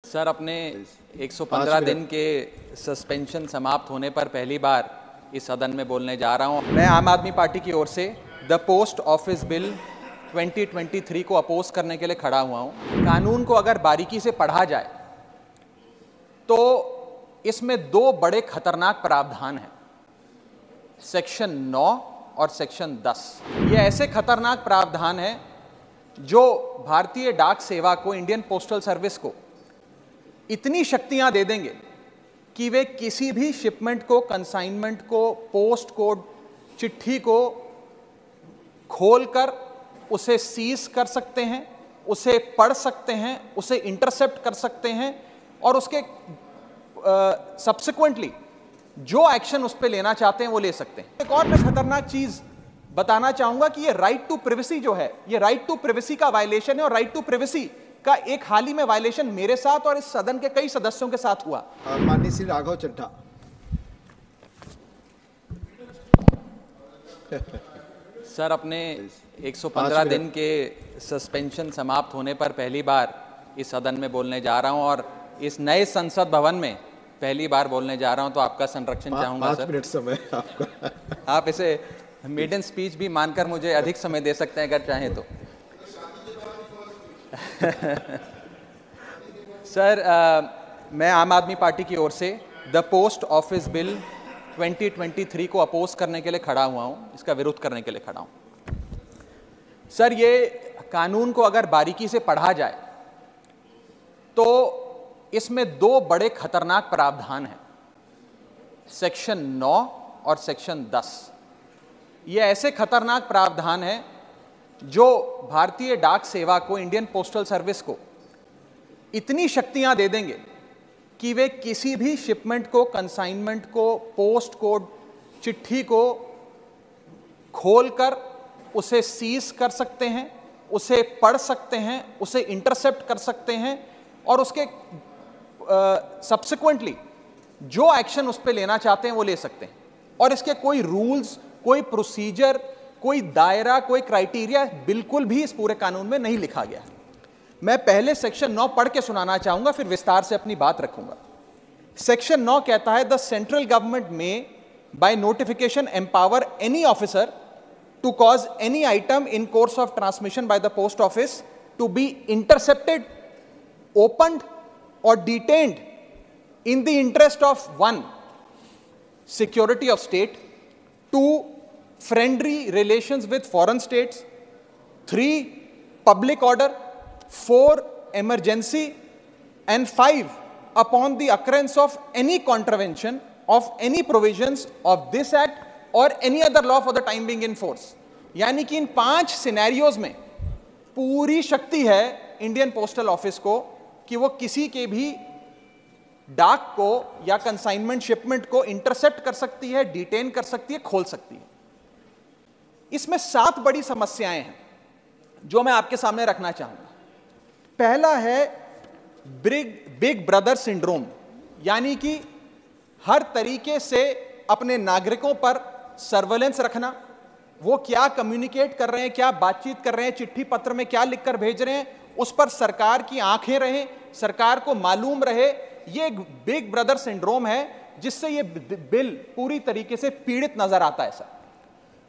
Sir, अपने 115 दिन के सस्पेंशन समाप्त होने पर पहली बार इस सदन में बोलने जा रहा हूं। मैं आम आदमी पार्टी की ओर से द पोस्ट ऑफिस बिल 2023 को अपोज करने के लिए खड़ा हुआ हूं। कानून को अगर बारीकी से पढ़ा जाए तो इसमें दो बड़े खतरनाक प्रावधान हैं, सेक्शन 9 और सेक्शन 10। ये ऐसे खतरनाक प्रावधान हैं जो भारतीय डाक सेवा को, इंडियन पोस्टल सर्विस को इतनी शक्तियां दे देंगे कि वे किसी भी शिपमेंट को, कंसाइनमेंट को, पोस्ट कोड, चिट्ठी को खोलकर उसे सीज कर सकते हैं, उसे पढ़ सकते हैं, उसे इंटरसेप्ट कर सकते हैं और उसके सब्सिक्वेंटली जो एक्शन उस पर लेना चाहते हैं वो ले सकते हैं। एक और मैं खतरनाक चीज बताना चाहूंगा कि ये राइट टू प्रिवेसी जो है, ये राइट टू प्रिवेसी का वायलेशन है और राइट टू प्रिवेसी का एक हाल ही में वायलेशन मेरे साथ और इस सदन के कई सदस्यों के साथ हुआ। माननीय श्री राघव चड्ढा। सर, अपने 115 दिन के सस्पेंशन समाप्त होने पर पहली बार इस सदन में बोलने जा रहा हूं और इस नए संसद भवन में पहली बार बोलने जा रहा हूं, तो आपका संरक्षण चाहूंगा सर। 5 मिनट समय आपका। आप इसे मेडन स्पीच भी मानकर मुझे अधिक समय दे सकते हैं अगर चाहें तो। सर, मैं आम आदमी पार्टी की ओर से द पोस्ट ऑफिस बिल 2023 को अपोज करने के लिए खड़ा हुआ हूं, इसका विरोध करने के लिए खड़ा हूं। सर, ये कानून को अगर बारीकी से पढ़ा जाए तो इसमें दो बड़े खतरनाक प्रावधान हैं, सेक्शन 9 और सेक्शन 10। ये ऐसे खतरनाक प्रावधान हैं जो भारतीय डाक सेवा को, इंडियन पोस्टल सर्विस को इतनी शक्तियां दे देंगे कि वे किसी भी शिपमेंट को, कंसाइनमेंट को, पोस्ट कोड, चिट्ठी को खोलकर उसे सीज कर सकते हैं, उसे पढ़ सकते हैं, उसे इंटरसेप्ट कर सकते हैं और उसके सब्सिक्वेंटली जो एक्शन उस पर लेना चाहते हैं वो ले सकते हैं। और इसके कोई रूल्स, कोई प्रोसीजर, कोई दायरा, कोई क्राइटेरिया बिल्कुल भी इस पूरे कानून में नहीं लिखा गया है। मैं पहले सेक्शन 9 पढ़ के सुनाना चाहूंगा, फिर विस्तार से अपनी बात रखूंगा। सेक्शन 9 कहता है, the central government may by notification empower any officer to cause any item in course of transmission by the post office to be intercepted, opened or detained in the interest of 1. security of state, 2. friendly relations with foreign states, 3. public order, 4. emergency, and 5. upon the occurrence of any contravention of any provisions of this act or any other law for the time being in force. यानी कि इन 5 scenarios में पूरी शक्ति है Indian postal office को कि वो किसी के भी डाक को या कंसाइनमेंट शिपमेंट को इंटरसेप्ट कर सकती है, डिटेन कर सकती है, खोल सकती है। इसमें 7 बड़ी समस्याएं हैं जो मैं आपके सामने रखना चाहूंगा। पहला है बिग ब्रदर सिंड्रोम, यानी कि हर तरीके से अपने नागरिकों पर सर्वेलेंस रखना, वो क्या कम्युनिकेट कर रहे हैं, क्या बातचीत कर रहे हैं, चिट्ठी पत्र में क्या लिखकर भेज रहे हैं, उस पर सरकार की आंखें रहें, सरकार को मालूम रहे। ये एक बिग ब्रदर सिंड्रोम है जिससे ये बिल पूरी तरीके से पीड़ित नजर आता है सर।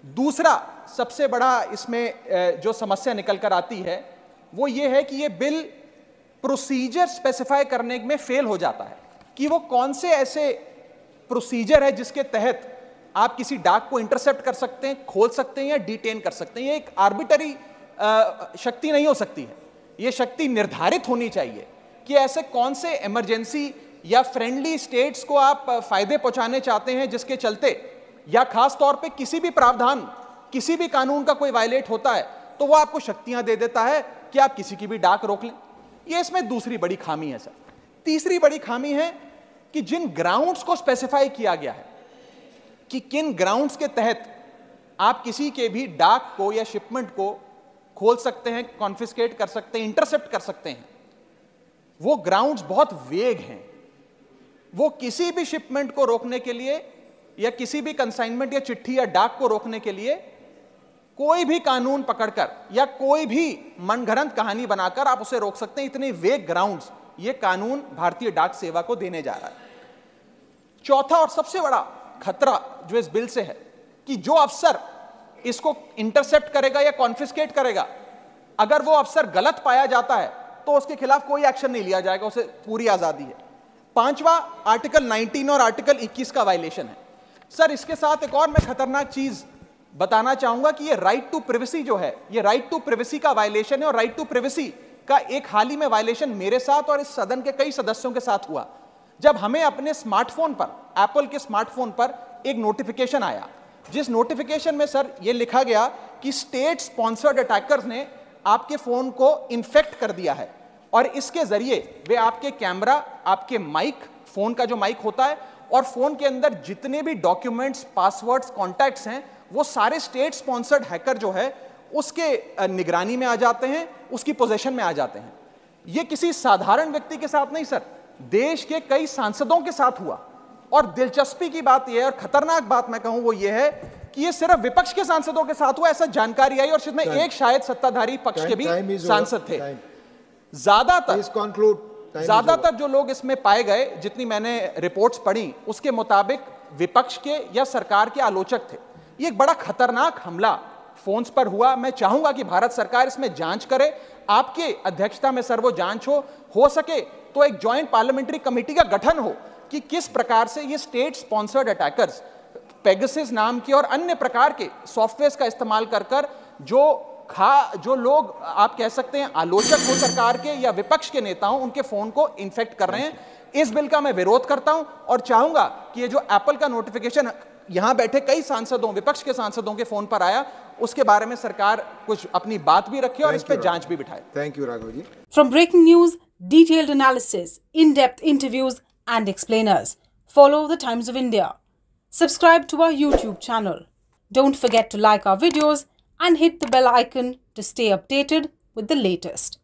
दूसरा सबसे बड़ा इसमें जो समस्या निकल कर आती है वो ये है कि ये बिल प्रोसीजर स्पेसिफाई करने में फेल हो जाता है कि वो कौन से ऐसे प्रोसीजर है जिसके तहत आप किसी डाक को इंटरसेप्ट कर सकते हैं, खोल सकते हैं या डिटेन कर सकते हैं। ये एक आर्बिटरी शक्ति नहीं हो सकती है, ये शक्ति निर्धारित होनी चाहिए कि ऐसे कौन से इमरजेंसी या फ्रेंडली स्टेट्स को आप फायदे पहुंचाने चाहते हैं जिसके चलते, या खास तौर पे किसी भी प्रावधान, किसी भी कानून का कोई वायलेट होता है तो वो आपको शक्तियां दे देता है कि आप किसी की भी डाक रोक लें। ये इसमें दूसरी बड़ी खामी है सर। तीसरी बड़ी खामी है कि जिन ग्राउंड्स को स्पेसिफाई किया गया है कि किन ग्राउंड्स के तहत आप किसी के भी डाक को या शिपमेंट को खोल सकते हैं, कॉन्फिस्केट कर सकते हैं, इंटरसेप्ट कर सकते हैं, वो ग्राउंड्स बहुत वेग हैं। वो किसी भी शिपमेंट को रोकने के लिए या किसी भी कंसाइनमेंट या चिट्ठी या डाक को रोकने के लिए कोई भी कानून पकड़कर या कोई भी मनगढ़ंत कहानी बनाकर आप उसे रोक सकते हैं। इतने वेग ग्राउंड्स यह कानून भारतीय डाक सेवा को देने जा रहा है। चौथा और सबसे बड़ा खतरा जो इस बिल से है कि जो अफसर इसको इंटरसेप्ट करेगा या कॉन्फिस्केट करेगा, अगर वो अफसर गलत पाया जाता है तो उसके खिलाफ कोई एक्शन नहीं लिया जाएगा, उसे पूरी आजादी है। पांचवा, आर्टिकल 19 और आर्टिकल 21 का वायलेशन है। सर, इसके साथ एक और मैं खतरनाक चीज बताना चाहूंगा कि ये राइट टू प्रिवेसी जो है, ये राइट टू प्रिवेसी का वायलेशन है। और राइट टू प्रिवेसी का एक हाल ही में वायलेशन मेरे साथ और इस सदन के कई सदस्यों के साथ हुआ, जब हमें अपने स्मार्टफोन पर, एप्पल के स्मार्टफोन पर एक नोटिफिकेशन आया, जिस नोटिफिकेशन में सर ये लिखा गया कि स्टेट स्पॉन्सर्ड अटैकर्स ने आपके फोन को इन्फेक्ट कर दिया है और इसके जरिए वे आपके कैमरा, आपके माइक, फोन का जो माइक होता है और फोन के अंदर जितने भी डॉक्यूमेंट्स, पासवर्ड्स, कॉन्टैक्ट्स हैं, वो सारे स्टेट स्पॉन्सर्ड हैकर जो है उसके निगरानी में आ जाते हैं, उसकी पोजीशन में आ जाते हैं। ये किसी साधारण व्यक्ति के साथ नहीं सर, देश के कई सांसदों के साथ हुआ। और दिलचस्पी की बात यह है और खतरनाक बात मैं कहूं वो ये है कि ये सिर्फ विपक्ष के सांसदों के साथ हुआ, ऐसा जानकारी आई, और इसमें एक शायद सत्ताधारी पक्ष के भी सांसद थे। ज्यादातर जो लोग इसमें पाए गए, जितनी मैंने रिपोर्ट्स पढ़ी, उसके मुताबिक विपक्ष के या सरकार के आलोचक थे। ये एक बड़ा खतरनाक हमला फोन्स पर हुआ। मैं चाहूंगा कि भारत सरकार इसमें जांच करे, आपके अध्यक्षता में सर वो जांच हो सके तो एक ज्वाइंट पार्लियामेंट्री कमेटी का गठन हो कि किस प्रकार से ये स्टेट स्पॉन्सर्ड अटैकर्स पेगासस नाम के और अन्य प्रकार के सॉफ्टवेयर का इस्तेमाल कर जो लोग आप कह सकते हैं आलोचक हो सरकार के या विपक्ष के नेताओं, उनके फोन को इन्फेक्ट कर रहे हैं। इस बिल का मैं विरोध करता हूं और चाहूंगा कि ये जो एप्पल का नोटिफिकेशन यहां बैठे कई सांसदों, विपक्ष के सांसदों के फोन पर आया, उसके बारे में सरकार कुछ अपनी बात भी रखे और इस पर जांच भी बिठाए। Thank you Raghav ji. From breaking news, detailed analysis, in-depth interviews and explainers, follow the Times of India. Subscribe to our YouTube channel. Don't forget to like our videos and hit the bell icon to stay updated with the latest.